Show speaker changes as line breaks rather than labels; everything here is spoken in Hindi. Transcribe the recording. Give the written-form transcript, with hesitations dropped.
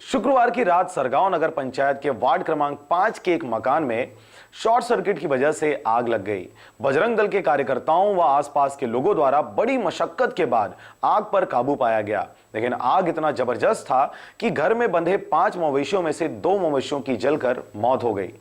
शुक्रवार की रात सरगांव नगर पंचायत के वार्ड क्रमांक 5 के एक मकान में शॉर्ट सर्किट की वजह से आग लग गई। बजरंग दल के कार्यकर्ताओं व आसपास के लोगों द्वारा बड़ी मशक्कत के बाद आग पर काबू पाया गया, लेकिन आग इतना जबरदस्त था कि घर में बंधे 5 मवेशियों में से 2 मवेशियों की जलकर मौत हो गई।